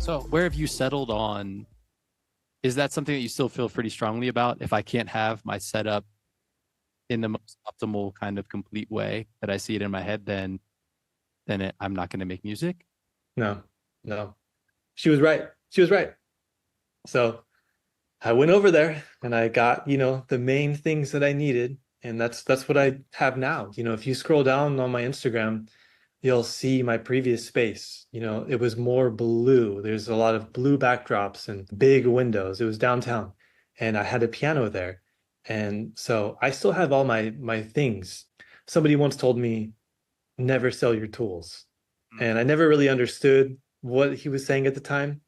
So where have you settled on? Is that something that you still feel pretty strongly about? If I can't have my setup in the most optimal kind of complete way that I see it in my head, I'm not going to make music. No, no. She was right. She was right. So I went over there and I got, the main things that I needed. And that's what I have now. If you scroll down on my Instagram, you'll see my previous space. It was more blue. There's a lot of blue backdrops and big windows. It was downtown. And I had a piano there. And so I still have all my things. Somebody once told me, never sell your tools. Mm. And I never really understood what he was saying at the time.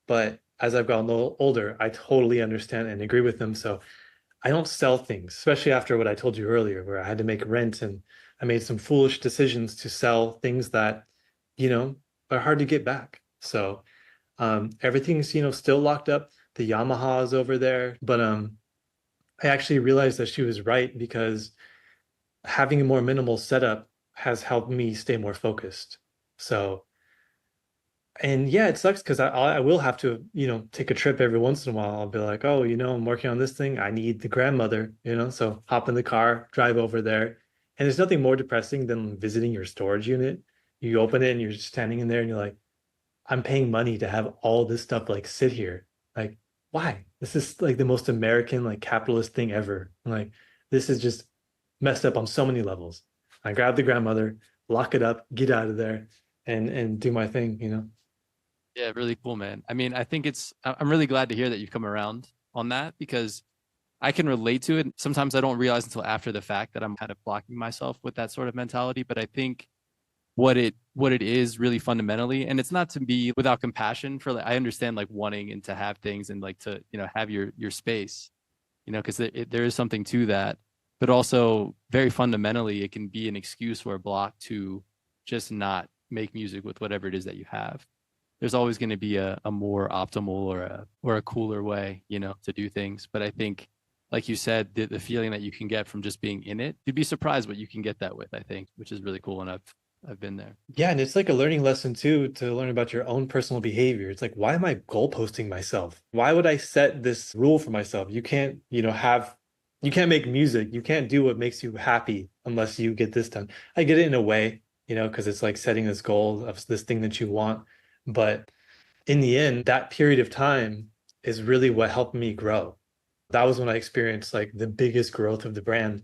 But as I've gotten older, I totally understand and agree with him. So I don't sell things, especially after what I told you earlier, where I had to make rent and I made some foolish decisions to sell things that, you know, are hard to get back. So everything's, still locked up. The Yamaha is over there, but I actually realized that she was right because having a more minimal setup has helped me stay more focused. So and yeah, it sucks because I will have to, take a trip every once in a while. I'll be like, oh, I'm working on this thing. I need the grandmother, so hop in the car, drive over there. And there's nothing more depressing than visiting your storage unit. You open it and you're just standing in there and you're like, I'm paying money to have all this stuff like sit here. Like, why? This is like the most American, like capitalist thing ever. Like, this is just messed up on so many levels. I grab the grandmother, lock it up, get out of there, and do my thing. Yeah, really cool, man. I mean, I'm really glad to hear that you've come around on that because I can relate to it. Sometimes I don't realize until after the fact that I'm kind of blocking myself with that sort of mentality. But I think what it is really fundamentally, and it's not to be without compassion for like I understand like wanting and to have things and like to have your space, because there is something to that. But also very fundamentally, it can be an excuse or a block to just not make music with whatever it is that you have. There's always going to be a more optimal or a cooler way, to do things. But I think, like you said, the feeling that you can get from just being in it, you'd be surprised what you can get that with, I think, which is really cool. And I've been there. Yeah, and it's like a learning lesson too to learn about your own personal behavior. It's like, why am I goalposting myself? Why would I set this rule for myself? You can't make music. You can't do what makes you happy unless you get this done. I get it in a way, because it's like setting this goal of this thing that you want. But in the end, that period of time is really what helped me grow. That was when I experienced like the biggest growth of the brand.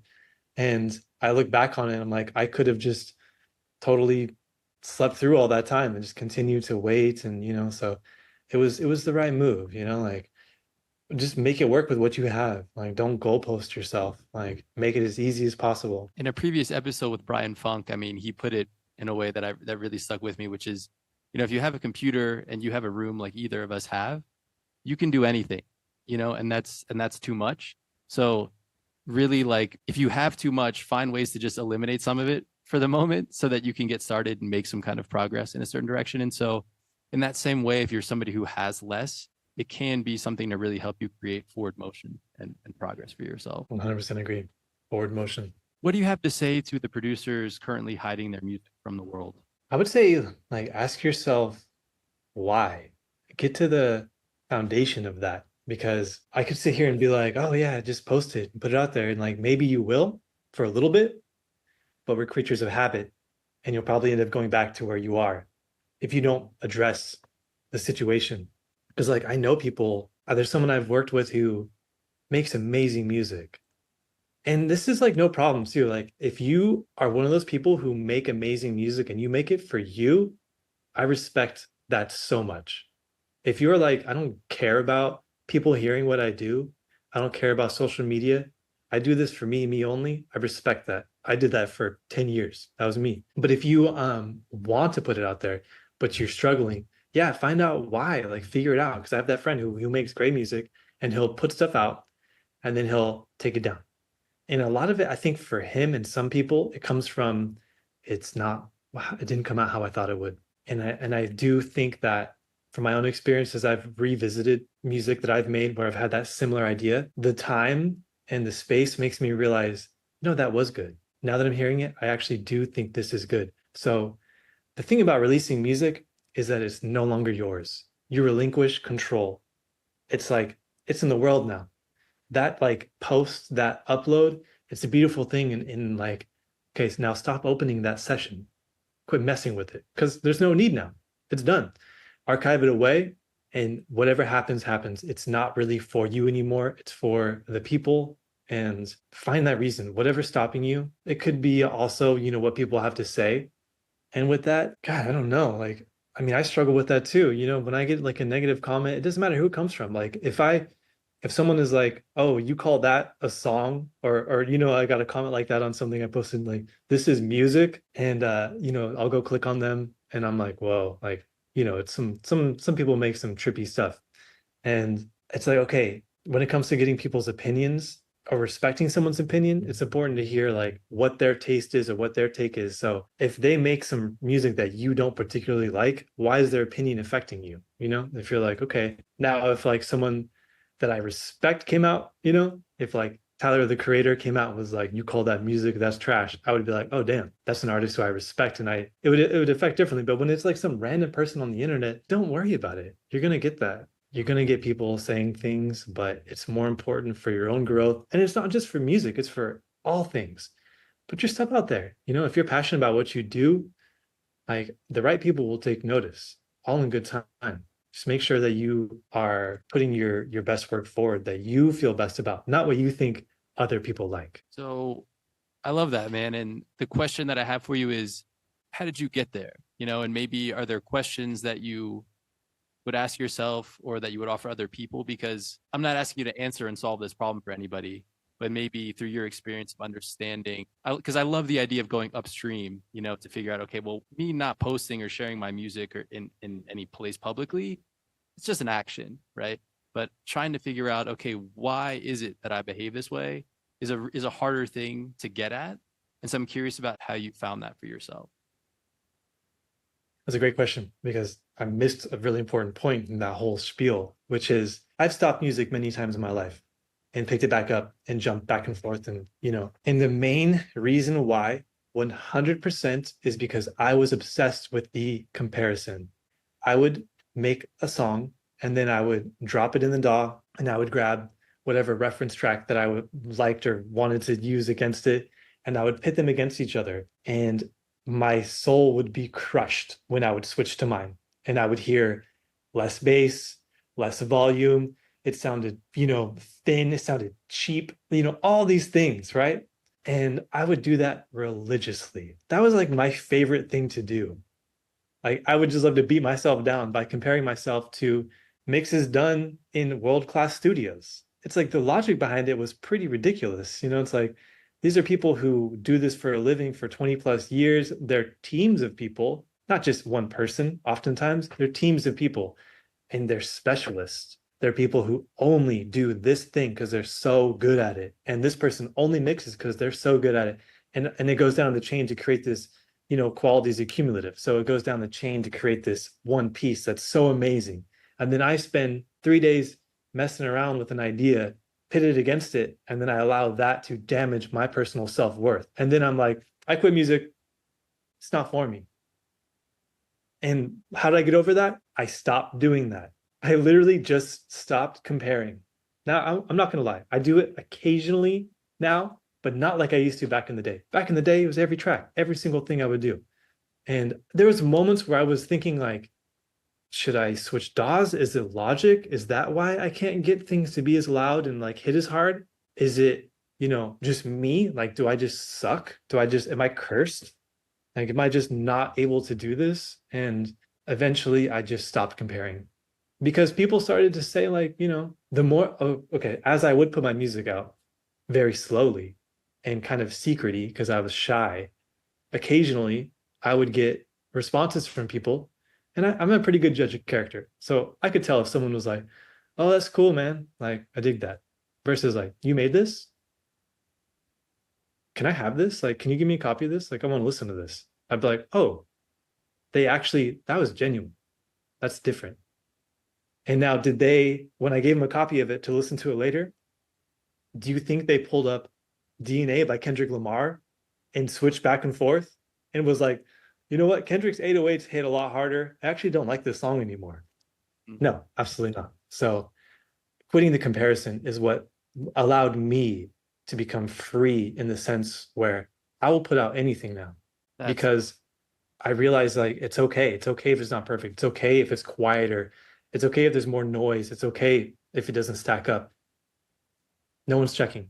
And I look back on it, I'm like, I could have just totally slept through all that time and just continued to wait. And, so it was the right move, like just make it work with what you have. Like, don't goalpost yourself, like make it as easy as possible. In a previous episode with Brian Funk, I mean, he put it in a way that really stuck with me, which is, if you have a computer and you have a room like either of us have, you can do anything, and that's too much. So really, like, if you have too much, find ways to just eliminate some of it for the moment so that you can get started and make some kind of progress in a certain direction. And so in that same way, if you're somebody who has less, it can be something to really help you create forward motion and progress for yourself. 100% agree. Forward motion. What do you have to say to the producers currently hiding their music from the world? I would say, like, ask yourself why. Get to the foundation of that because I could sit here and be like, oh, yeah, just post it and put it out there. And like, maybe you will for a little bit, but we're creatures of habit and you'll probably end up going back to where you are if you don't address the situation. Because, like, I know people, there's someone I've worked with who makes amazing music. And this is like no problem too. Like, if you are one of those people who make amazing music and you make it for you, I respect that so much. If you're like, I don't care about people hearing what I do, I don't care about social media, I do this for me, me only, I respect that. I did that for 10 years. That was me. But if you want to put it out there, but you're struggling, yeah, find out why, like figure it out. Because I have that friend who makes great music and he'll put stuff out and then he'll take it down. And a lot of it, I think for him and some people, it comes from it's not, wow, it didn't come out how I thought it would. And I do think that from my own experience, as I've revisited music that I've made where I've had that similar idea, the time and the space makes me realize, no, that was good. Now that I'm hearing it, I actually do think this is good. So the thing about releasing music is that it's no longer yours. you relinquish control. It's like it's in the world now. That like post, that upload, it's a beautiful thing in like, okay, so now stop opening that session. Quit messing with it because there's no need now. It's done. Archive it away, and whatever happens, happens. It's not really for you anymore. It's for the people. And find that reason, whatever's stopping you. It could be also, what people have to say. And with that, God, I don't know. Like, I mean, I struggle with that too. When I get like a negative comment, it doesn't matter who it comes from. Like, if someone is like, "Oh, you call that a song?" or I got a comment like that on something I posted, like, "This is music," and I'll go click on them, and I'm like, "Whoa!" Like, it's some people make some trippy stuff, and it's like, okay, when it comes to getting people's opinions or respecting someone's opinion, it's important to hear like what their taste is or what their take is. So if they make some music that you don't particularly like, why is their opinion affecting you? If you're like, okay, now if like someone that I respect came out, if like Tyler the Creator came out and was like, you call that music, that's trash, I would be like, oh damn, that's an artist who I respect, and it would affect differently. But when it's like some random person on the internet, don't worry about it. You're gonna get that. You're gonna get people saying things, but it's more important for your own growth. And it's not just for music, it's for all things. Put your stuff out there. If you're passionate about what you do, like the right people will take notice, all in good time. Just make sure that you are putting your best work forward that you feel best about, not what you think other people like. So I love that, man. And the question that I have for you is, how did you get there? And maybe are there questions that you would ask yourself or that you would offer other people? Because I'm not asking you to answer and solve this problem for anybody, but maybe through your experience of understanding, because I love the idea of going upstream, to figure out, okay, well, me not posting or sharing my music or in any place publicly, it's just an action, right? But trying to figure out, okay, why is it that I behave this way is a harder thing to get at. And so I'm curious about how you found that for yourself. That's a great question because I missed a really important point in that whole spiel, which is I've stopped music many times in my life and picked it back up and jumped back and forth. And the main reason why 100% is because I was obsessed with the comparison. I would make a song and then I would drop it in the DAW and I would grab whatever reference track that I would liked or wanted to use against it, and I would pit them against each other. And my soul would be crushed when I would switch to mine and I would hear less bass, less volume. It sounded, thin, it sounded cheap, all these things, right? And I would do that religiously. That was like my favorite thing to do. Like I would just love to beat myself down by comparing myself to mixes done in world-class studios. It's like the logic behind it was pretty ridiculous. It's like these are people who do this for a living for 20 plus years. They're teams of people, not just one person. Oftentimes, they're teams of people and they're specialists. They're people who only do this thing because they're so good at it. And this person only mixes because they're so good at it. And it goes down the chain to create this, quality is accumulative. So it goes down the chain to create this one piece that's so amazing. And then I spend 3 days messing around with an idea, pitted against it, and then I allow that to damage my personal self-worth. And then I'm like, I quit music. It's not for me. And how did I get over that? I stopped doing that. I literally just stopped comparing. Now, I'm not going to lie. I do it occasionally now, but not like I used to back in the day. Back in the day, it was every track, every single thing I would do. And there was moments where I was thinking like, should I switch DAWs? Is it Logic? Is that why I can't get things to be as loud and like hit as hard? Is it, just me? Like, do I just suck? Am I cursed? Like, am I just not able to do this? And eventually I just stopped comparing because people started to say like, the more, oh, okay, as I would put my music out very slowly and kind of secrety because I was shy, occasionally I would get responses from people. And I'm a pretty good judge of character. So I could tell if someone was like, oh, that's cool, man. Like, I dig that. Versus like, you made this? Can I have this? Like, can you give me a copy of this? Like, I want to listen to this. I'd be like, oh, that was genuine. That's different. And now, when I gave them a copy of it to listen to it later, do you think they pulled up DNA by Kendrick Lamar and switched back and forth and was like, you know what? Kendrick's 808s hit a lot harder. I actually don't like this song anymore. Mm. No, absolutely not. So quitting the comparison is what allowed me to become free in the sense where I will put out anything now That's because I realize like it's okay. It's okay if it's not perfect. It's okay if it's quieter. It's okay if there's more noise. It's okay if it doesn't stack up. No one's checking.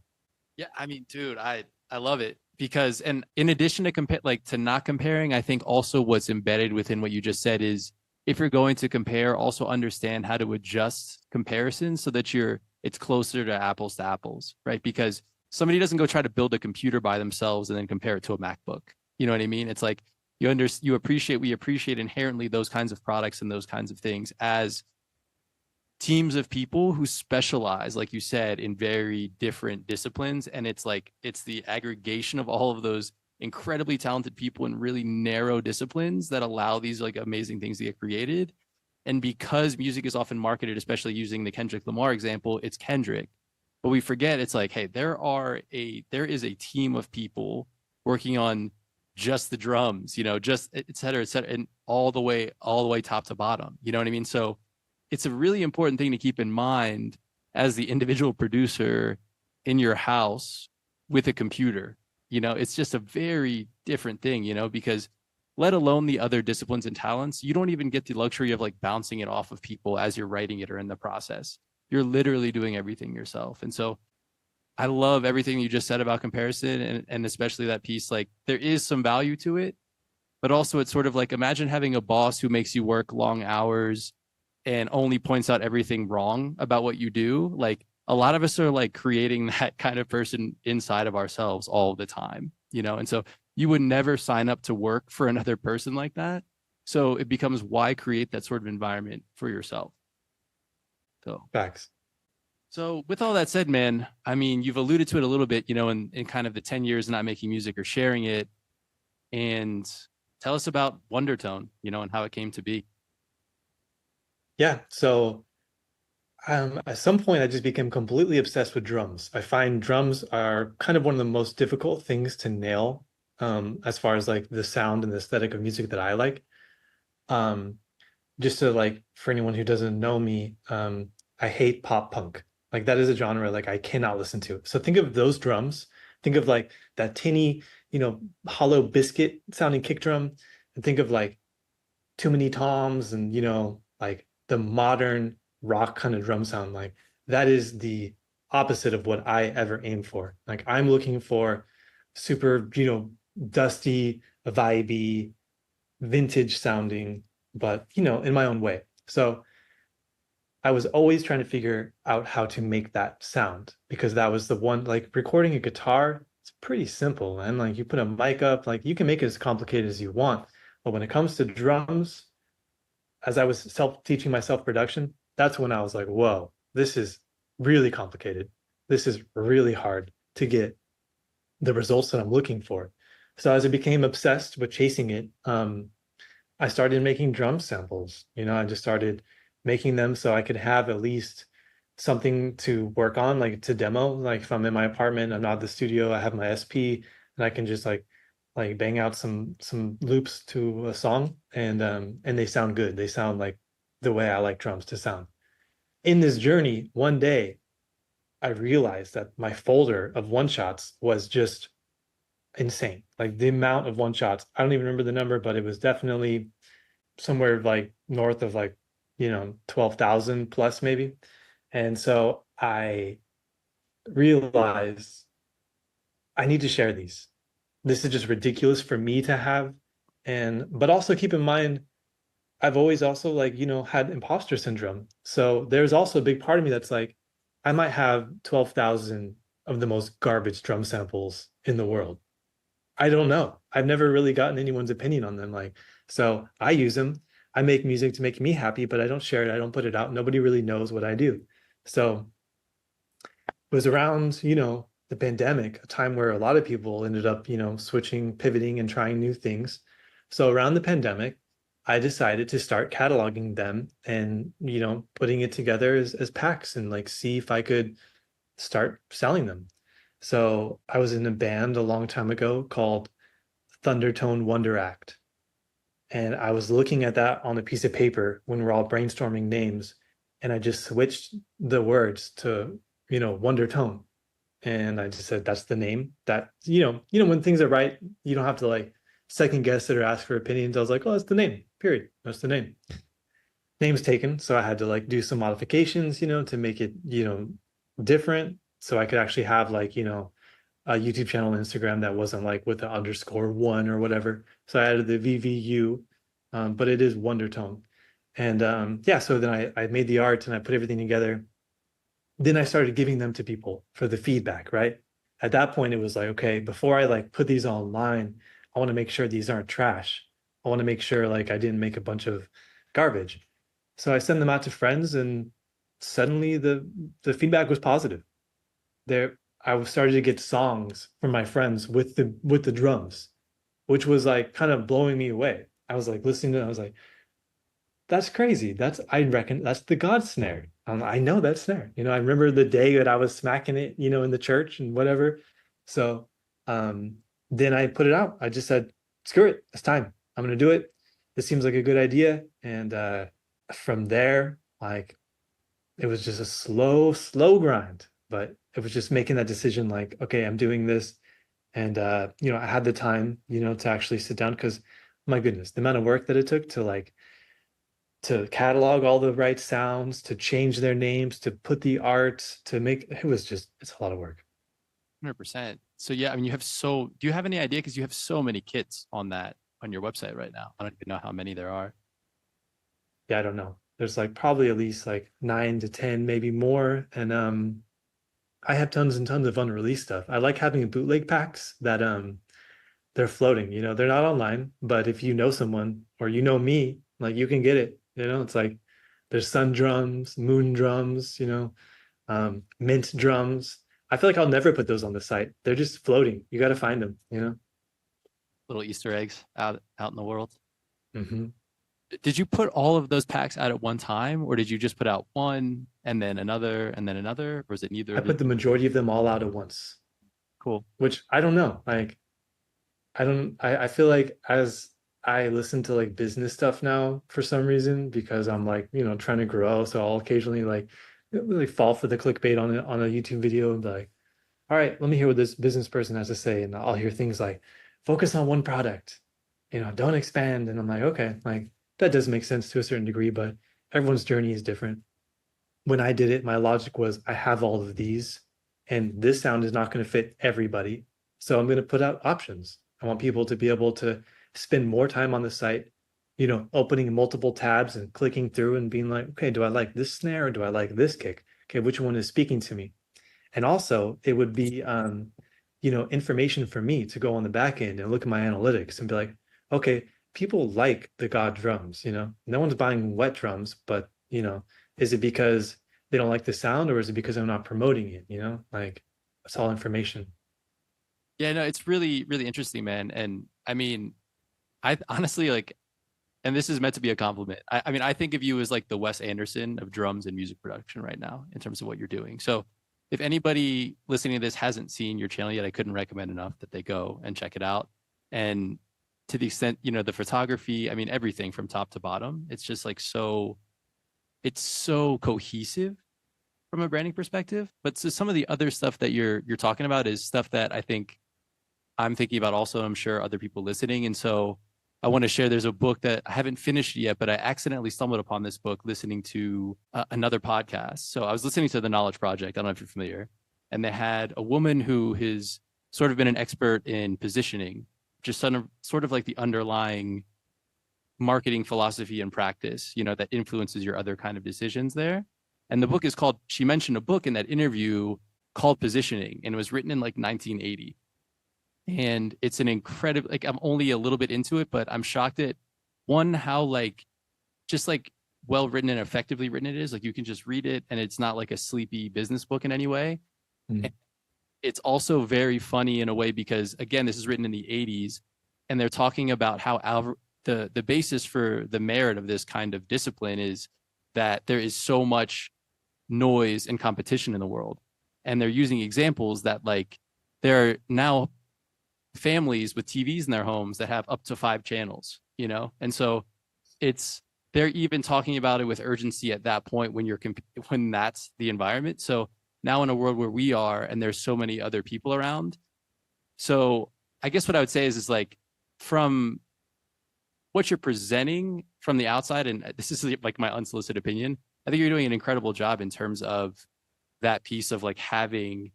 yeah. I mean, dude, I love it because, and in addition to compare, like to not comparing, I think also what's embedded within what you just said is if you're going to compare, also understand how to adjust comparisons so that it's closer to apples, right? Because somebody doesn't go try to build a computer by themselves and then compare it to a MacBook. You know what I mean? It's like we appreciate inherently those kinds of products and those kinds of things as teams of people who specialize, like you said, in very different disciplines. And it's like, it's the aggregation of all of those incredibly talented people in really narrow disciplines that allow these like amazing things to get created. And because music is often marketed, especially using the Kendrick Lamar example, it's Kendrick. But we forget it's like, hey, there is a team of people working on just the drums, just et cetera, and all the way top to bottom. You know what I mean? So it's a really important thing to keep in mind as the individual producer in your house with a computer. It's just a very different thing, because let alone the other disciplines and talents, you don't even get the luxury of like bouncing it off of people as you're writing it or in the process. You're literally doing everything yourself. And so I love everything you just said about comparison and especially that piece. Like there is some value to it, but also it's sort of like imagine having a boss who makes you work long hours and only points out everything wrong about what you do. Like a lot of us are like creating that kind of person inside of ourselves all the time, and so you would never sign up to work for another person like that. So it becomes why create that sort of environment for yourself. So Facts. so with all that said, man, I mean, you've alluded to it a little bit, in kind of the 10 years not making music or sharing it. And tell us about Wondertone, and how it came to be. Yeah. So at some point, I just became completely obsessed with drums. I find drums are kind of one of the most difficult things to nail, as far as like the sound and the aesthetic of music that I like. Um, just to like for anyone who doesn't know me, I hate pop punk. Like that is a genre like I cannot listen to. So think of those drums. Think of like that tinny, hollow biscuit sounding kick drum, and think of like too many toms and like the modern rock kind of drum sound. Like that is the opposite of what I ever aim for. Like I'm looking for super, dusty, vibey, vintage sounding, but in my own way. So I was always trying to figure out how to make that sound because that was the one, like recording a guitar, it's pretty simple, man. Like you put a mic up, like you can make it as complicated as you want. But when it comes to drums, as I was self-teaching myself production, that's when I was like, whoa, this is really complicated. This is really hard to get the results that I'm looking for. So as I became obsessed with chasing it, I started making drum samples. I just started making them so I could have at least something to work on, like to demo. Like if I'm in my apartment, I'm not at the studio, I have my SP, and I can just like bang out some loops to a song, and they sound good. They sound like the way I like drums to sound. In this journey, one day I realized that my folder of one shots was just insane. Like the amount of one shots, I don't even remember the number, but it was definitely somewhere like north of like 12,000 plus maybe. And so I realized I need to share these. This is just ridiculous for me to have. And but also keep in mind, I've always also like, had imposter syndrome. So there's also a big part of me that's like, I might have 12,000 of the most garbage drum samples in the world. I don't know. I've never really gotten anyone's opinion on them. Like, so I use them. I make music to make me happy, but I don't share it. I don't put it out. Nobody really knows what I do. So it was around, the pandemic, a time where a lot of people ended up, switching, pivoting, and trying new things. So around the pandemic, I decided to start cataloging them and, putting it together as packs and like see if I could start selling them. So I was in a band a long time ago called Thundertone Wonder Act. And I was looking at that on a piece of paper when we're all brainstorming names, and I just switched the words to, wonder tone. And I just said that's the name. That, when things are right, you don't have to like second guess it or ask for opinions. I was like, oh, that's the name. Period. That's the name. Name's taken. So I had to like do some modifications, to make it, different. So I could actually have like, a YouTube channel and Instagram that wasn't like with the _1 or whatever. So I added the VVU, but it is Wondertone. And yeah, so then I made the art and I put everything together. Then I started giving them to people for the feedback, right? At that point, it was like, okay, before I like put these online, I want to make sure these aren't trash. I want to make sure like I didn't make a bunch of garbage. So I send them out to friends, and suddenly the feedback was positive. There, I started to get songs from my friends with the drums, which was like kind of blowing me away. I was like listening to it, I was like, that's crazy. I reckon that's the God snare. I know that snare. I remember the day that I was smacking it, in the church and whatever. So um, then I put it out. I just said, screw it, it's time. I'm gonna do it. This seems like a good idea. And from there, like it was just a slow grind, but it was just making that decision like, okay, I'm doing this. And I had the time, to actually sit down because my goodness, the amount of work that it took to like to catalog all the right sounds, to change their names, to put the art, to make it's a lot of work. 100%. So yeah, I mean, do you have any idea? Because you have so many kits on your website right now. I don't even know how many there are. Yeah, I don't know. There's like probably at least like 9 to 10, maybe more. And I have tons and tons of unreleased stuff. I like having bootleg packs that they're floating, they're not online, but if you know someone or you know me, like you can get it. It's like there's sun drums, moon drums, mint drums. I feel like I'll never put those on the site. They're just floating. You got to find them. Little Easter eggs out in the world. Hmm. Did you put all of those packs out at one time, or did you just put out one and then another and then another, or was it neither I of the? put the majority of them all out at once, Cool. which I don't know. Like I don't I feel like as I listen to like business stuff now for some reason because I'm like, trying to grow. So I'll occasionally like really fall for the clickbait on a YouTube video and be like, all right, let me hear what this business person has to say. And I'll hear things like focus on one product, don't expand. And I'm like, okay, like that does make sense to a certain degree, but everyone's journey is different. When I did it, my logic was I have all of these, and this sound is not going to fit everybody. So I'm going to put out options. I want people to be able to spend more time on the site, opening multiple tabs and clicking through and being like, okay, do I like this snare or do I like this kick? Okay, which one is speaking to me? And also, it would be, information for me to go on the back end and look at my analytics and be like, okay, people like the God drums, no one's buying wet drums, but, is it because they don't like the sound or is it because I'm not promoting it? Like it's all information. Yeah, no, it's really, really interesting, man. And I mean, I honestly like, and this is meant to be a compliment. I mean, I think of you as like the Wes Anderson of drums and music production right now in terms of what you're doing. So if anybody listening to this hasn't seen your channel yet, I couldn't recommend enough that they go and check it out. And to the extent, the photography, I mean, everything from top to bottom, it's just like it's so cohesive from a branding perspective. But so some of the other stuff that you're talking about is stuff that I think I'm thinking about also. I'm sure other people listening. And so I want to share, there's a book that I haven't finished yet, but I accidentally stumbled upon this book listening to another podcast. So I was listening to The Knowledge Project. I don't know if you're familiar. And they had a woman who has sort of been an expert in positioning, just sort of like the underlying marketing philosophy and practice, that influences your other kind of decisions there. And the book is called, she mentioned a book in that interview called Positioning, and it was written in like 1980. And it's an incredible, like I'm only a little bit into it, but I'm shocked at one, how like just like well written and effectively written it is. Like you can just read it and it's not like a sleepy business book in any way. Mm. It's also very funny in a way because again, this is written in the 80s and they're talking about how the basis for the merit of this kind of discipline is that there is so much noise and competition in the world. And they're using examples that like there are now families with TVs in their homes that have up to 5 channels, you know? And so it's, they're even talking about it with urgency at that point when when that's the environment. So now in a world where we are and there's so many other people around. So I guess what I would say is like from what you're presenting from the outside, and this is like my unsolicited opinion, I think you're doing an incredible job in terms of that piece of like having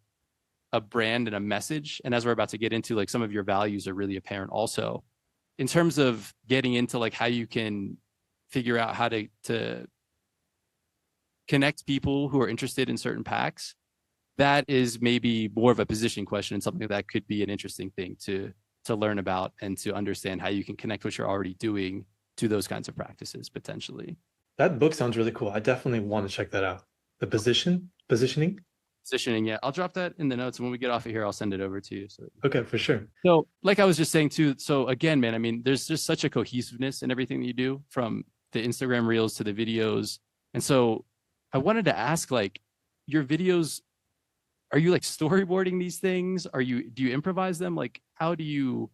a brand and a message. And as we're about to get into, like some of your values are really apparent also. In terms of getting into like how you can figure out how to connect people who are interested in certain packs, that is maybe more of a position question and something that could be an interesting thing to learn about and to understand how you can connect what you're already doing to those kinds of practices potentially. That book sounds really cool. I definitely want to check that out. The positioning. Positioning, yeah. I'll drop that in the notes. And when we get off of here, I'll send it over to you. Okay, for sure. So like I was just saying too, so again, man, I mean, there's just such a cohesiveness in everything that you do, from the Instagram reels to the videos. And so I wanted to ask, like, your videos, are you like storyboarding these things? Do you improvise them? Like, how do you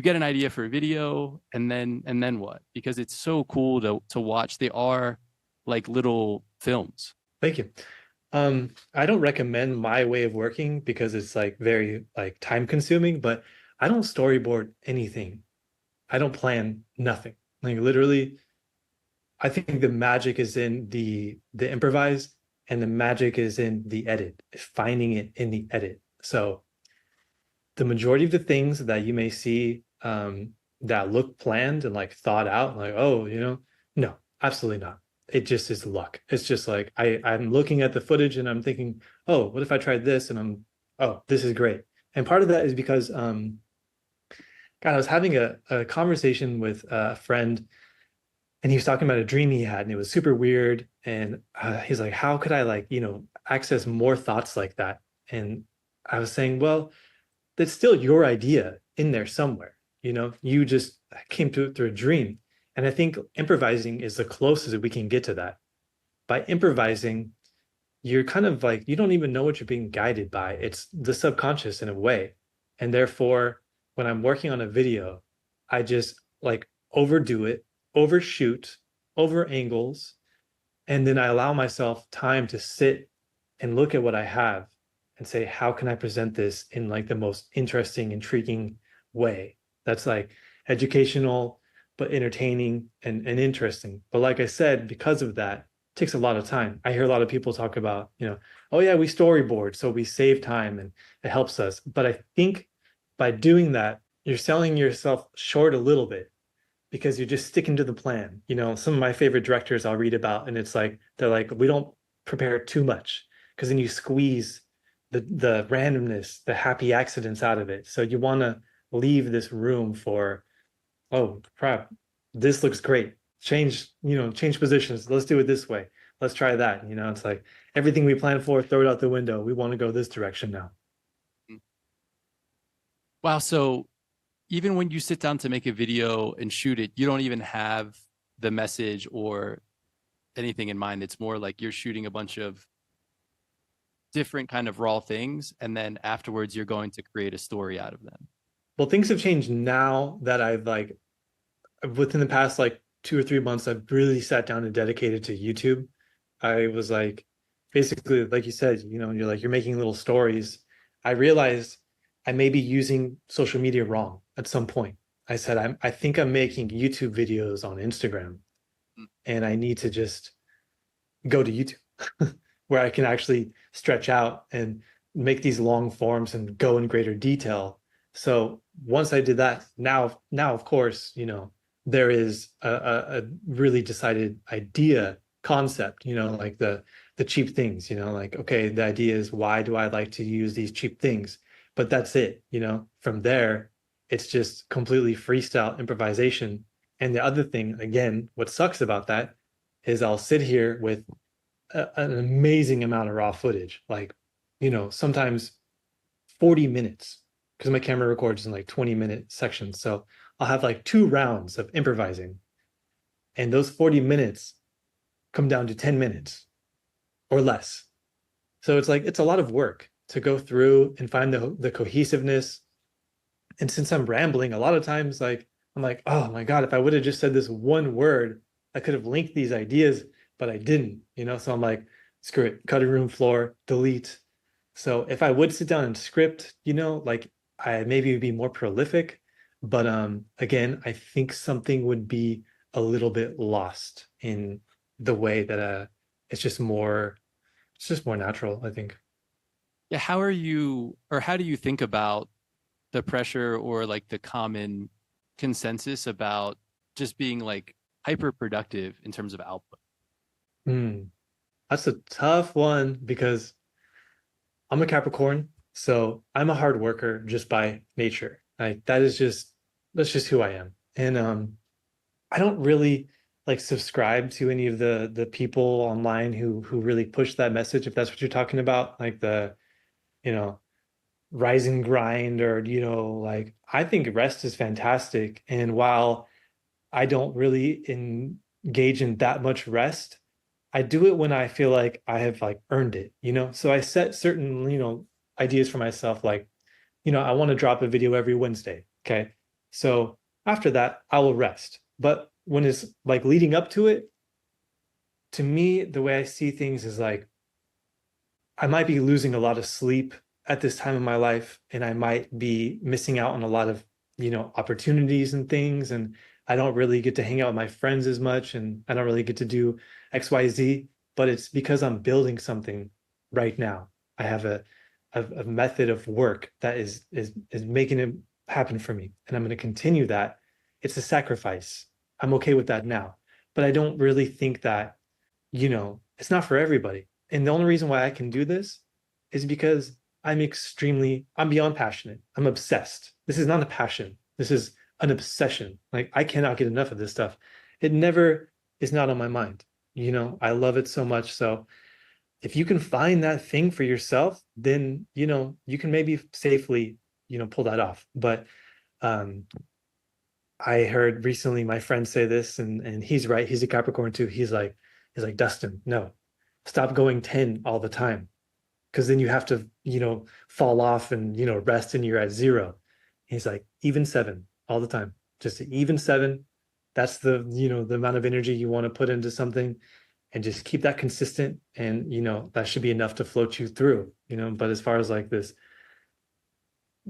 get an idea for a video and then what? Because it's so cool to watch. They are like little films. Thank you. I don't recommend my way of working because it's like very like time consuming, but I don't storyboard anything. I don't plan nothing. Like literally, I think the magic is in the improvise, and the magic is in the edit, finding it in the edit. So the majority of the things that you may see that look planned and like thought out, like, oh, no, absolutely not. It just is luck. It's just like I'm looking at the footage and I'm thinking, oh, what if I tried this? And oh, this is great. And part of that is because God, I was having a conversation with a friend, and he was talking about a dream he had, and it was super weird. And he's like, how could I like, access more thoughts like that? And I was saying, well, that's still your idea in there somewhere. You just came to it through a dream. And I think improvising is the closest we can get to that. By improvising, you're kind of like, you don't even know what you're being guided by. It's the subconscious in a way. And therefore, when I'm working on a video, I just like overdo it, overshoot, over angles, and then I allow myself time to sit and look at what I have and say, how can I present this in like the most interesting, intriguing way that's like educational, but entertaining and interesting. But like I said, because of that, it takes a lot of time. I hear a lot of people talk about, oh yeah, we storyboard, so we save time and it helps us. But I think by doing that, you're selling yourself short a little bit because you're just sticking to the plan. Some of my favorite directors I'll read about, and it's like, they're like, we don't prepare too much because then you squeeze the randomness, the happy accidents out of it. So you want to leave this room for, oh crap, this looks great. Change positions. Let's do it this way. Let's try that. It's like everything we planned for, throw it out the window. We want to go this direction now. Wow. So even when you sit down to make a video and shoot it, you don't even have the message or anything in mind. It's more like you're shooting a bunch of different kind of raw things, and then afterwards you're going to create a story out of them. Well, things have changed now that I've like, within the past like 2 or 3 months, I've really sat down and dedicated to YouTube. I was like, basically, like you said, you're making little stories. I realized I may be using social media wrong at some point. I said, I think I'm making YouTube videos on Instagram, and I need to just go to YouTube where I can actually stretch out and make these long forms and go in greater detail. So once I did that, now of course, there is a really decided idea concept, like the cheap things, like, okay, the idea is, why do I like to use these cheap things? But that's it. From there, it's just completely freestyle improvisation. And the other thing, again, what sucks about that is I'll sit here with an amazing amount of raw footage, like, sometimes 40 minutes, because my camera records in like 20-minute sections. So I'll have like 2 rounds of improvising, and those 40 minutes come down to 10 minutes or less. So it's like, it's a lot of work to go through and find the cohesiveness. And since I'm rambling, a lot of times, like, I'm like, oh my God, if I would have just said this one word, I could have linked these ideas, but I didn't, you know? So I'm like, screw it, cutting room floor, delete. So if I would sit down and script, you know, like I maybe would be more prolific, but again, I think something would be a little bit lost in the way that it's just more it's just more natural, I think. Yeah, how are you, or how do you think about the pressure or like the common consensus about just being like hyper productive in terms of output? Hmm. That's a tough one because I'm a Capricorn, so I'm a hard worker just by nature. Like that's just who I am. And I don't really like subscribe to any of the people online who really push that message, if that's what you're talking about, like the, you know, rise and grind, or, you know, like I think rest is fantastic. And while I don't really engage in that much rest, I do it when I feel like I have like earned it, you know? So I set certain, you know, ideas for myself, like, you know, I want to drop a video every Wednesday. Okay. So after that, I will rest. But when it's like leading up to it, to me, the way I see things is like I might be losing a lot of sleep at this time of my life, and I might be missing out on a lot of, you know, opportunities and things. And I don't really get to hang out with my friends as much, and I don't really get to do XYZ, but it's because I'm building something right now. I have a method of work that is making it happen for me, and I'm going to continue that. It's a sacrifice. I'm okay with that now, but I don't really think that, you know, it's not for everybody. And the only reason why I can do this is because I'm beyond passionate. I'm obsessed. This is not a passion. This is an obsession. Like I cannot get enough of this stuff. It never is not on my mind. You know, I love it so much. So if you can find that thing for yourself, then, you know, you can maybe safely, you know, pull that off. But um, I heard recently my friend say this, and he's right. He's a Capricorn too. He's like, Dustyn, no, stop going 10 all the time. Because then you have to, you know, fall off and, you know, rest and you're at zero. He's like, even seven all the time. Just even seven. That's the, you know, the amount of energy you want to put into something, and just keep that consistent. And, you know, that should be enough to float you through, you know. But as far as like this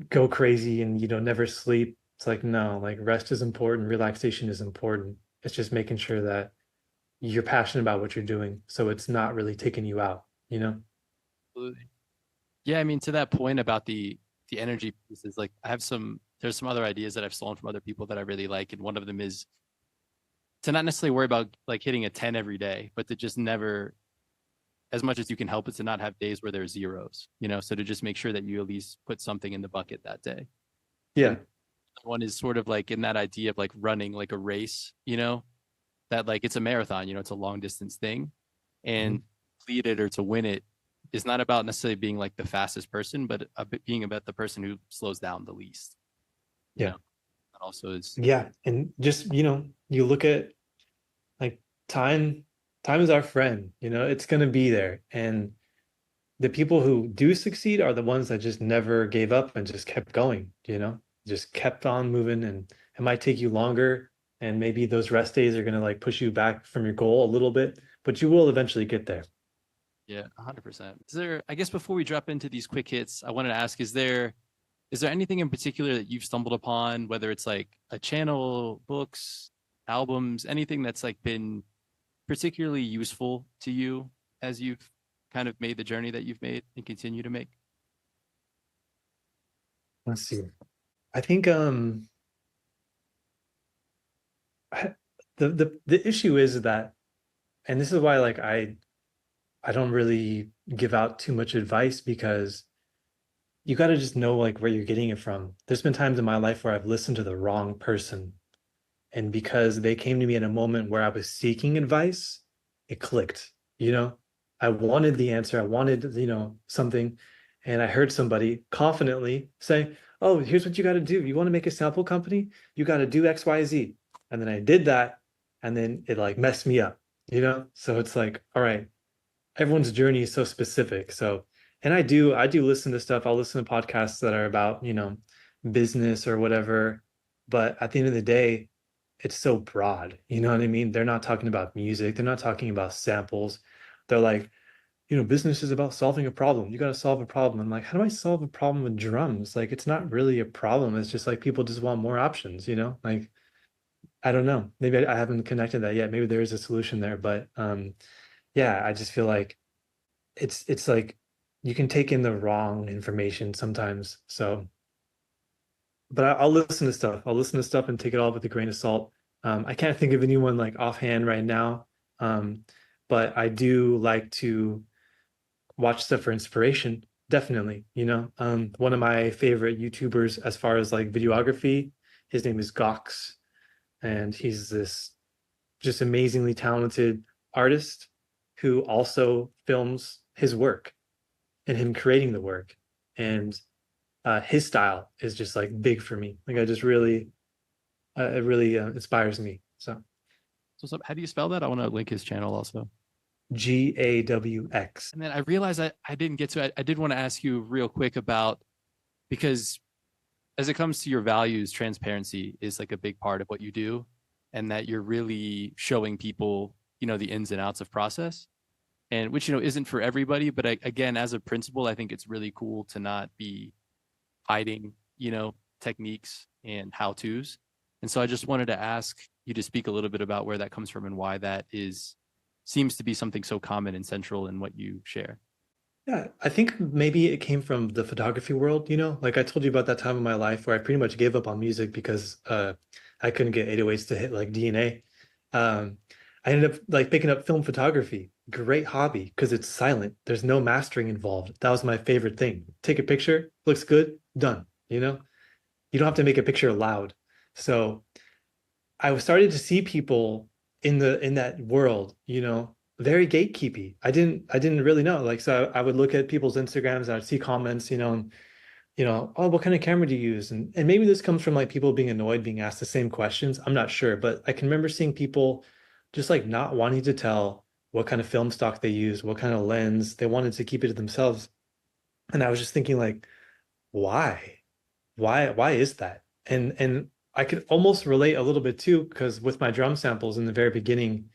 go crazy and, you know, never sleep, it's like, no, like rest is important, relaxation is important. It's just making sure that you're passionate about what you're doing, so it's not really taking you out, you know. Absolutely. Yeah, I mean, to that point about the energy pieces, like I have some there's some other ideas that I've stolen from other people that I really like, and one of them is to not necessarily worry about like hitting a 10 every day, but to just never, as much as you can help it, to not have days where there's zeros, you know, so to just make sure that you at least put something in the bucket that day. And Yeah. one is sort of like in that idea of like running like a race, you know, that like it's a marathon, you know, it's a long distance thing. And Mhm. complete it or to win it is not about necessarily being like the fastest person, but being about the person who slows down the least, you Yeah. know, that also is. Yeah. And just, you know, you look at like time, time is our friend, you know, it's going to be there. And the people who do succeed are the ones that just never gave up and just kept going, you know, just kept on moving. And it might take you longer. And maybe those rest days are going to like push you back from your goal a little bit, but you will eventually get there. Yeah, 100%. Is there, I guess before we drop into these quick hits, I wanted to ask, is there anything in particular that you've stumbled upon, whether it's like a channel, books, albums, anything that's like been particularly useful to you as you've kind of made the journey that you've made and continue to make? Let's see. I think I, the issue is that, and this is why like I don't really give out too much advice, because you got to just know like where you're getting it from. There's been times in my life where I've listened to the wrong person, and because they came to me in a moment where I was seeking advice, it clicked, you know? I wanted the answer, I wanted, you know, something, and I heard somebody confidently say, "Oh, here's what you got to do. You want to make a sample company? You got to do XYZ." And then I did that, and then it like messed me up, you know? So it's like, all right, everyone's journey is so specific. So, and I do listen to stuff. I'll listen to podcasts that are about, you know, business or whatever. But at the end of the day, it's so broad. You know what I mean? They're not talking about music. They're not talking about samples. They're like, business is about solving a problem. You got to solve a problem. I'm like, how do I solve a problem with drums? Like, it's not really a problem. It's just like people just want more options, Like, I don't know. Maybe I haven't connected that yet. Maybe there is a solution there, but yeah, I just feel like it's like you can take in the wrong information sometimes. So, but I'll listen to stuff. I'll listen to stuff and take it all with a grain of salt. I can't think of anyone like offhand right now. Um, but I do like to watch stuff for inspiration. Definitely, one of my favorite YouTubers as far as like videography, his name is Gox, and he's this just amazingly talented artist who also films his work and him creating the work. And his style is just like big for me. Like I just really, it really inspires me. So So how do you spell that? I want to link his channel also. GAWX. And then I realized I didn't get to it. I did want to ask you real quick about, because as it comes to your values, transparency is like a big part of what you do, and that you're really showing people, the ins and outs of process, and which, isn't for everybody. But again, as a principal, I think it's really cool to not be hiding, techniques and how to's. And so I just wanted to ask you to speak a little bit about where that comes from and why that seems to be something so common and central in what you share. Yeah, I think maybe it came from the photography world, Like I told you about that time in my life where I pretty much gave up on music because I couldn't get 808s to hit like DNA. I ended up like picking up film photography. Great hobby because it's silent. There's no mastering involved. That was my favorite thing. Take a picture, looks good, done, You don't have to make a picture loud. So I started to see people in that world, very gatekeepy. I didn't really know. Like, so I would look at people's Instagrams and I'd see comments, and oh, what kind of camera do you use? And maybe this comes from like people being annoyed being asked the same questions. I'm not sure, but I can remember seeing people just like not wanting to tell what kind of film stock they use, what kind of lens. They wanted to keep it to themselves. And I was just thinking like, why? Why is that? And I could almost relate a little bit too, because with my drum samples in the very beginning,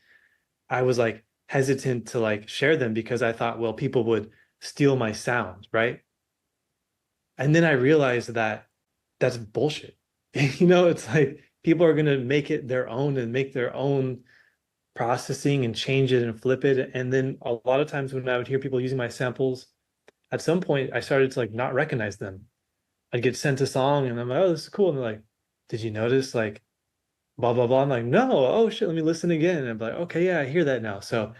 I was like hesitant to like share them because I thought, well, people would steal my sound, right? And then I realized that that's bullshit. It's like people are gonna make it their own and make their own processing and change it and flip it. And then a lot of times when I would hear people using my samples, at some point I started to like not recognize them. I'd get sent a song and I'm like, oh, this is cool. And they're like, did you notice like blah blah blah? I'm like, no, oh shit, let me listen again. And I'm like, okay, yeah, I hear that now. So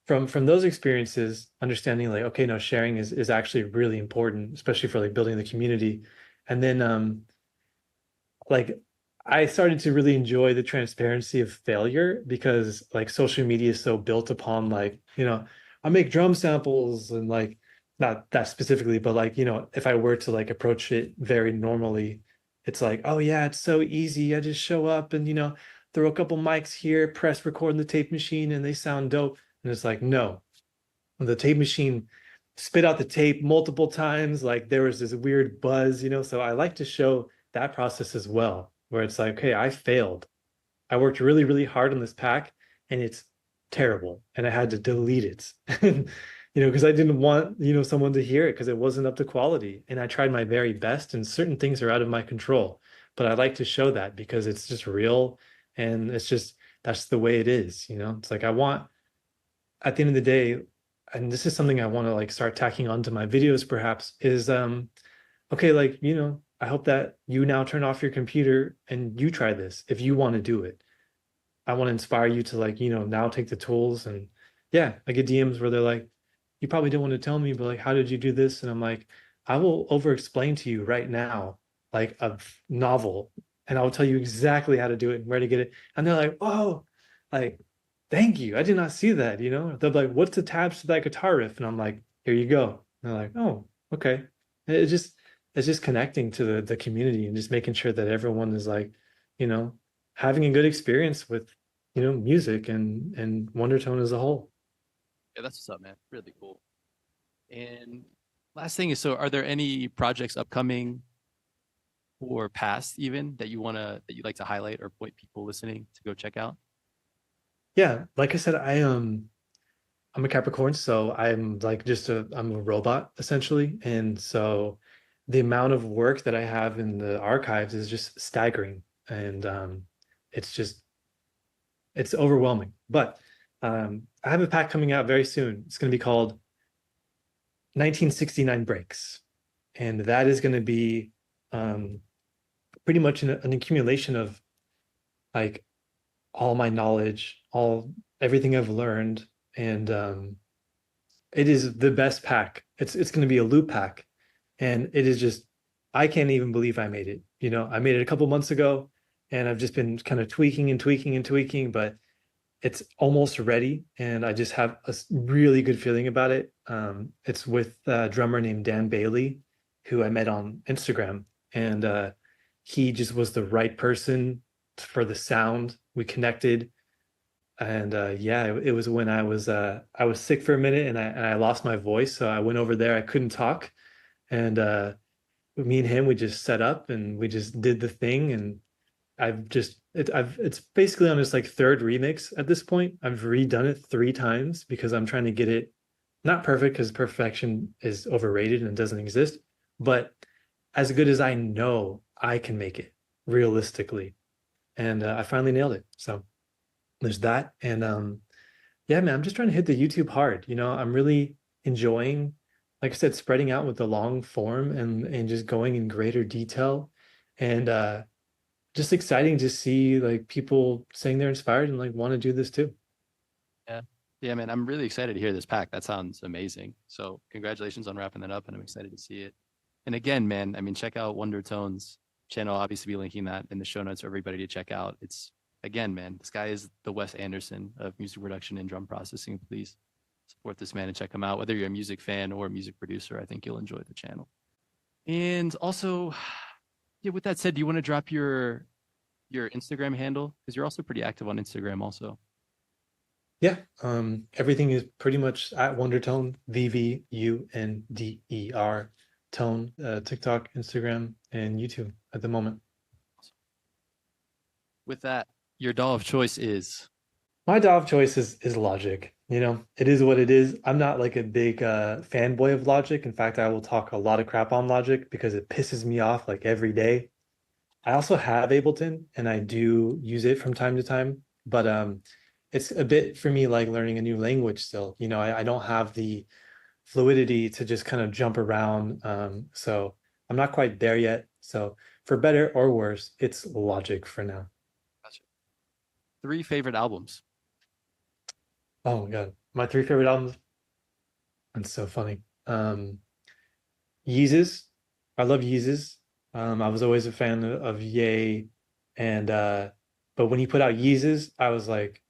from those experiences, understanding like, okay, no, sharing is actually really important, especially for like building the community. And then like I started to really enjoy the transparency of failure because like social media is so built upon like, I make drum samples and like not that specifically, but like, if I were to like approach it very normally, it's like, oh yeah, it's so easy. I just show up and throw a couple mics here, press record in the tape machine and they sound dope. And it's like, no, the tape machine spit out the tape multiple times. Like there was this weird buzz, So I like to show that process as well, where it's like, okay, I failed. I worked really, really hard on this pack and it's terrible. And I had to delete it. Because I didn't want, someone to hear it because it wasn't up to quality. And I tried my very best, and certain things are out of my control. But I like to show that because it's just real and it's just that's the way it is, It's like I want at the end of the day, and this is something I want to like start tacking onto my videos perhaps, is okay, like, I hope that you now turn off your computer and you try this if you want to do it. I want to inspire you to like, now take the tools and yeah, I get DMs where they're like, you probably didn't want to tell me, but like, how did you do this? And I'm like, I will over explain to you right now, like a novel, and I'll tell you exactly how to do it and where to get it. And they're like, oh, like, thank you. I did not see that, They're like, what's the tabs to that guitar riff? And I'm like, here you go. And they're like, oh, okay. It's just connecting to the community and just making sure that everyone is like, you know, having a good experience with, music and Wondertone as a whole. Yeah, that's what's up, man. Really cool. And last thing is, so are there any projects upcoming or past even that you'd like to highlight or point people listening to go check out? Yeah, like I said, I'm a Capricorn, so I'm like I'm a robot essentially. And so the amount of work that I have in the archives is just staggering. And it's just it's overwhelming. But I have a pack coming out very soon. It's going to be called 1969 Breaks. And that is going to be um, pretty much an accumulation of like all my knowledge, all everything I've learned. And it is the best pack. It's going to be a loop pack. And it is just, I can't even believe I made it. You know, I made it a couple months ago and I've just been kind of tweaking and tweaking and tweaking, but it's almost ready, and I just have a really good feeling about it. It's with a drummer named Dan Bailey, who I met on Instagram, and he just was the right person for the sound. We connected, and yeah, it was when I was sick for a minute, and I lost my voice, so I went over there. I couldn't talk, and me and him, we just set up and we just did the thing, and it's basically on its like third remix at this point. I've redone it 3 times because I'm trying to get it not perfect because perfection is overrated and doesn't exist, but as good as I know I can make it realistically. And I finally nailed it. So there's that. And yeah, man, I'm just trying to hit the YouTube hard. You know, I'm really enjoying, like I said, spreading out with the long form and just going in greater detail. And just exciting to see like people saying they're inspired and like want to do this too. Yeah. Yeah, man, I'm really excited to hear this pack. That sounds amazing. So congratulations on wrapping that up, and I'm excited to see it. And again, man, I mean, check out Wondertone's channel. I'll obviously be linking that in the show notes for everybody to check out. It's again, man, this guy is the Wes Anderson of music production and drum processing. Please support this man and check him out. Whether you're a music fan or a music producer, I think you'll enjoy the channel. And also, yeah, with that said, do you want to drop your Instagram handle? Because you're also pretty active on Instagram also. Yeah, everything is pretty much at Wondertone, VVUNDER tone, TikTok, Instagram, and YouTube at the moment. With that, your doll of choice is My DAW of choice is Logic. You know, it is what it is. I'm not like a big fanboy of Logic. In fact, I will talk a lot of crap on Logic because it pisses me off like every day. I also have Ableton and I do use it from time to time, but it's a bit for me like learning a new language still. You know, I don't have the fluidity to just kind of jump around. So I'm not quite there yet. So for better or worse, it's Logic for now. gotcha. 3 favorite albums. Oh my God. My 3 favorite albums. It's so funny. Yeezus. I love Yeezus. I was always a fan of Ye, and but when he put out Yeezus, I was like,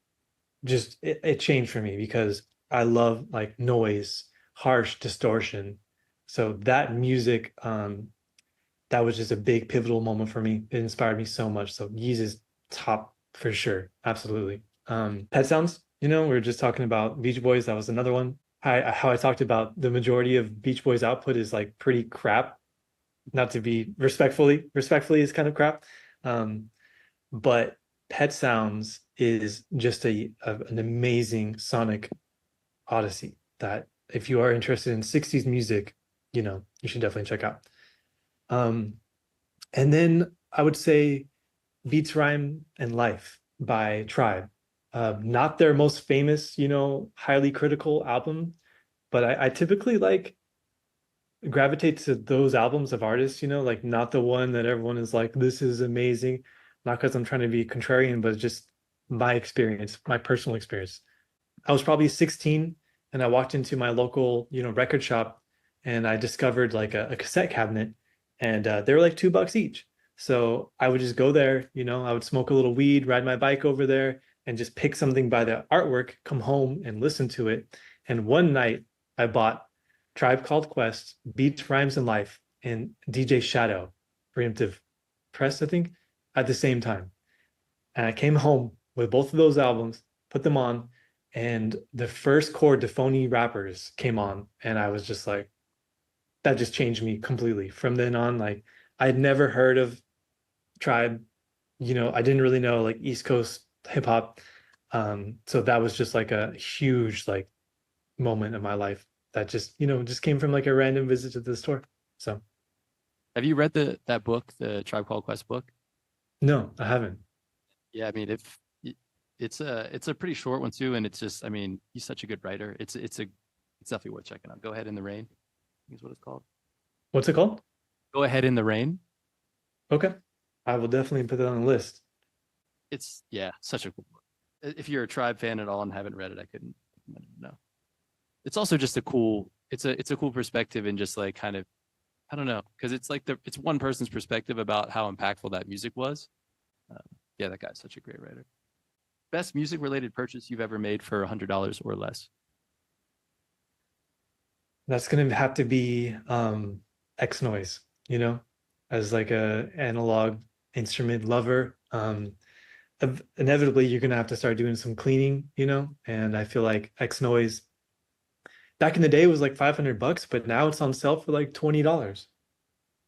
just it changed for me because I love like noise, harsh distortion. So that music, that was just a big pivotal moment for me. It inspired me so much. So Yeezus top for sure, absolutely. Pet Sounds. You know, we were just talking about Beach Boys. That was another one. How I talked about the majority of Beach Boys output is like pretty crap, not to be respectfully is kind of crap. Um, but Pet Sounds is just an amazing sonic odyssey that if you are interested in 60s music, you know, you should definitely check out. Um, and then I would say Beats, Rhyme, and Life by Tribe. Not their most famous, you know, highly critical album, but I typically like gravitate to those albums of artists, you know, like not the one that everyone is like, this is amazing. Not because I'm trying to be contrarian, but just my experience, my personal experience. I was probably 16 and I walked into my local, you know, record shop and I discovered like a cassette cabinet and they were like $2 each. So I would just go there, you know, I would smoke a little weed, ride my bike over there and just pick something by the artwork, come home and listen to it. And one night I bought Tribe Called Quest, Beats, Rhymes, and Life, and DJ Shadow, Preemptive Press, I think, at the same time. And I came home with both of those albums, put them on, and the first chord, the phony rappers came on, and I was just like, that just changed me completely. From then on, like I had never heard of Tribe. I didn't really know like East Coast hip hop. So that was just like a huge like moment in my life that just came from like a random visit to the store. So Have you read that book, the Tribe Called Quest book? no, I haven't. Yeah, I mean, if it's a pretty short one too, and it's just, I mean, he's such a good writer. It's definitely worth checking out. Go Ahead in the Rain, I think is what it's called. What's it called? Go Ahead in the Rain. Okay. I will definitely put that on the list. It's yeah, such a cool book. If you're a Tribe fan at all and haven't read it, I couldn't recommend it. No, it's also just a cool. It's a cool perspective and just like kind of I don't know because it's like it's one person's perspective about how impactful that music was. Um, yeah, that guy's such a great writer. Best music related purchase you've ever made for $100 or less. That's gonna have to be X noise, as like a analog instrument lover. Inevitably you're gonna have to start doing some cleaning, and I feel like X noise back in the day was like $500, but now it's on sale for like $20.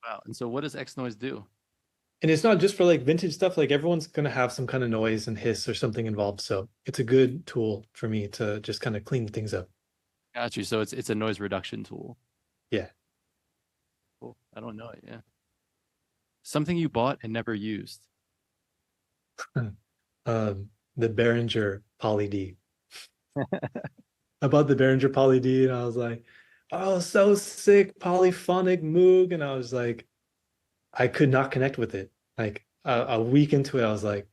Wow. And so what does X Noise do? And it's not just for like vintage stuff, like everyone's gonna have some kind of noise and hiss or something involved. So it's a good tool for me to just kind of clean things up. Got you. So it's a noise reduction tool. Yeah. Cool. I don't know it. Yeah. Something you bought and never used. The Behringer Poly D. I bought the Behringer Poly D and I was like, oh, so sick, polyphonic Moog. And I was like, I could not connect with it. Like a week into it, I was like,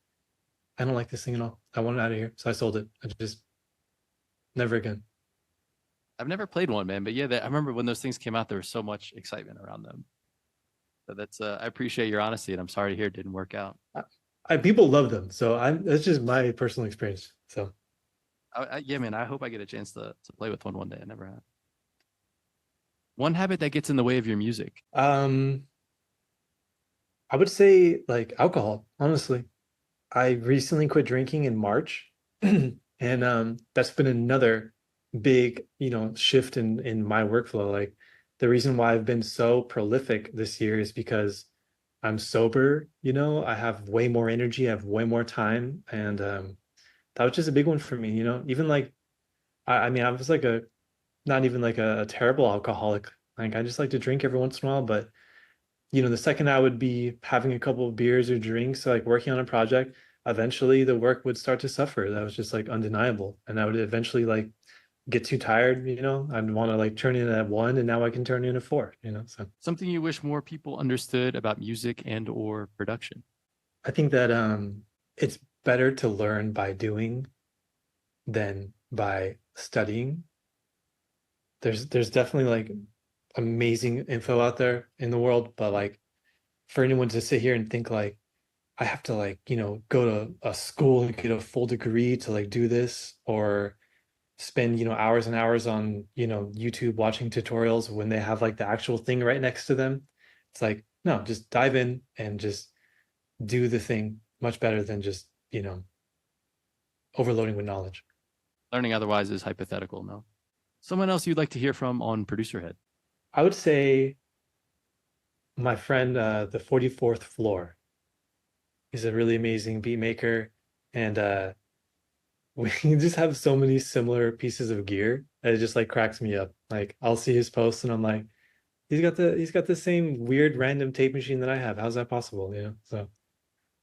I don't like this thing at all. I want it out of here. So I sold it. I just never again. I've never played one, man, but yeah, I remember when those things came out, there was so much excitement around them. So I appreciate your honesty, and I'm sorry to hear it didn't work out. People love them. So that's just my personal experience. So Yeah, man, I hope I get a chance to play with one day. I never have. One habit that gets in the way of your music. um I would say like alcohol, honestly. I recently quit drinking in March, and that's been another big, shift in my workflow. Like the reason why I've been so prolific this year is because I'm sober, I have way more energy, I have way more time, and that was just a big one for me, Even like I mean, I was like a not even like a terrible alcoholic. Like I just like to drink every once in a while, but the second I would be having a couple of beers or drinks, like working on a project, eventually the work would start to suffer. That was just like undeniable. And I would eventually like get too tired, I'd want to like turn in at 1 and now I can turn in at 4, So Something you wish more people understood about music and or production. I think that it's better to learn by doing than by studying. There's definitely like amazing info out there in the world, but like for anyone to sit here and think like I have to like, go to a school and get a full degree to like do this or spend, hours and hours on, YouTube watching tutorials when they have like the actual thing right next to them. It's like, no, just dive in and just do the thing much better than just, overloading with knowledge. Learning otherwise is hypothetical, no? Someone else you'd like to hear from on Producer Head. I would say my friend, the 44th Floor. He's a really amazing beat maker. And we just have so many similar pieces of gear that it just like cracks me up. Like I'll see his posts and I'm like, he's got the same weird random tape machine that I have. How's that possible? So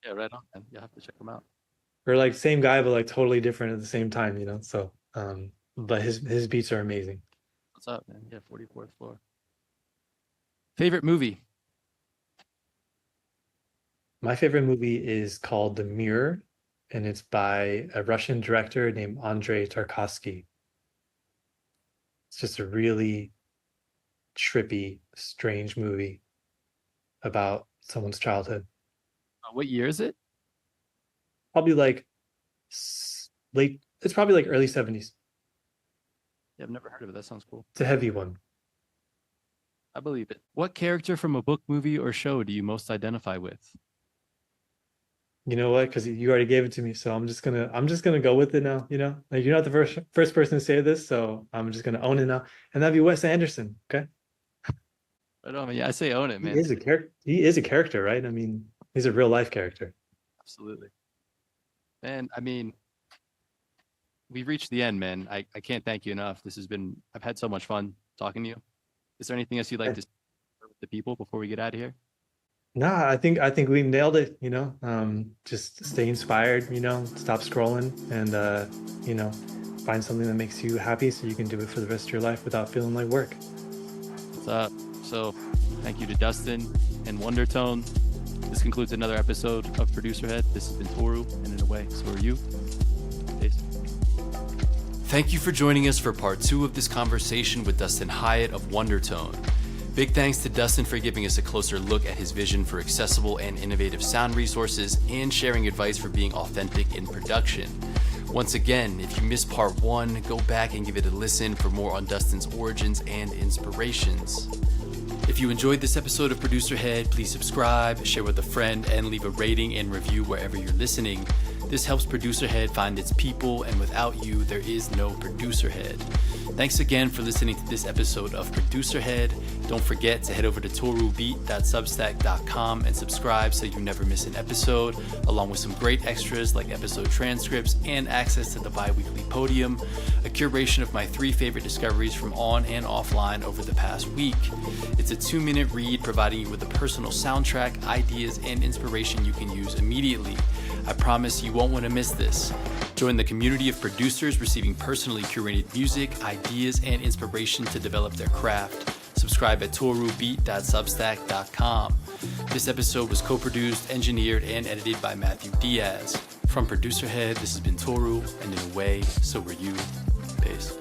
Yeah, right on, man. You'll have to check them out. we're like same guy, but like totally different at the same time, So but his beats are amazing. What's up, man? Yeah, 44th floor. Favorite movie? My favorite movie is called The Mirror, and it's by a Russian director named Andrei Tarkovsky. It's just a really trippy, strange movie about someone's childhood. What year is it? Probably like late, it's probably like early 70s. Yeah, I've never heard of it. That sounds cool. It's a heavy one. I believe it. What character from a book, movie, or show do you most identify with? You know what? Because you already gave it to me, so I'm just gonna go with it now. Like you're not the first person to say this, so I'm just gonna own it now, and that'd be Wes Anderson. Okay. Right on, man. Yeah, I say own it, He man. is a character. He is a character, right? I mean, he's a real life character. Absolutely. Man, I mean, we've reached the end, man. I can't thank you enough. I've had so much fun talking to you. Is there anything else you'd like to say with the people before we get out of here? Nah, I think we nailed it, just stay inspired, stop scrolling and find something that makes you happy so you can do it for the rest of your life without feeling like work. What's up? So, thank you to Dustyn and Wondertone. This concludes another episode of Producer Head. This has been Toru, and in a way, so are you. Peace. Thank you for joining us for part 2 of this conversation with Dustyn Hiett of Wondertone. Big thanks to Dustyn for giving us a closer look at his vision for accessible and innovative sound resources and sharing advice for being authentic in production. Once again, if you missed part 1, go back and give it a listen for more on Dustyn's origins and inspirations. If you enjoyed this episode of Producer Head, please subscribe, share with a friend, and leave a rating and review wherever you're listening. This helps Producer Head find its people, and without you, there is no Producer Head. Thanks again for listening to this episode of Producer Head. Don't forget to head over to torubeat.substack.com and subscribe so you never miss an episode, along with some great extras like episode transcripts and access to the bi-weekly podium, a curation of my 3 favorite discoveries from on and offline over the past week. It's a 2-minute read providing you with a personal soundtrack, ideas, and inspiration you can use immediately. I promise you won't want to miss this. Join the community of producers receiving personally curated music, ideas, and inspiration to develop their craft. Subscribe at torubeat.substack.com. This episode was co-produced, engineered, and edited by Matthew Diaz. From Producer Head, this has been Toru, and in a way, so were you. Peace.